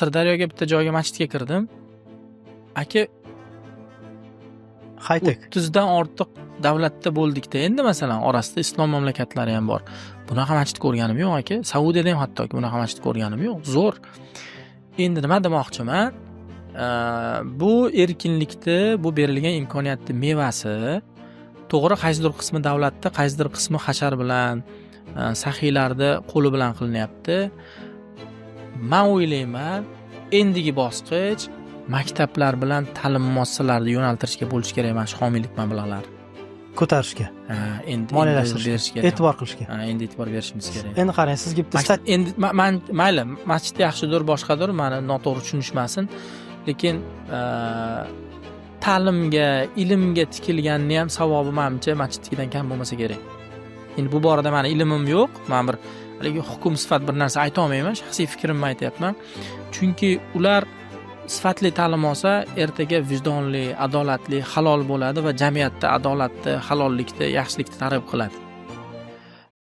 Sirdaryoga bitta joyga masjidga kirdim. Aka, High-tech. 30 dan ortiq davlatda bo'ldik-da. Endi masalan, orasida islom mamlakatlari ham bor. Bunaqa masjid ko'rganim yo'q aka. Saudiyada ham hattoki bunaqa masjid ko'rganim yo'q. Zo'r. Endi nima demoqchiman? Bu erkinlikni, bu berilgan imkoniyatning mevasi, to'g'ri qaysidir qismi davlatda, qaysidir qismi hashar bilan, saxiylarda qo'li bilan qilinyapti. Men o'ylayman, endigi bosqich maktablar bilan ta'lim muassasalarini yo'naltirishga bo'lish kerak mana shu homiylik mablag'lari. Ko'tarishga, Endi moliyalashtirishga, e'tibor qilishga. Endi e'tibor berishimiz kerak. Endi qarang, sizga bitta Endi mayli, masjid yaxshidir, boshqadir, meni noto'g'ri tushunishmasin. Lekin ta'limga, ilmga tikilganni ham savobi menimcha masjiddagidan kam bo'lmasa kerak. Endi bu borada meni ilmim yo'q. Men bir haligi hukm sifat bir narsa ayta olmayman, shaxsiy fikrimni aytyapman. Chunki ular sifatli ta'lim olsa, ertaga vijdonli, adolatli, halol bo'ladi va jamiyatda adolatni, halollikni, yaxshilikni targ'ib qiladi.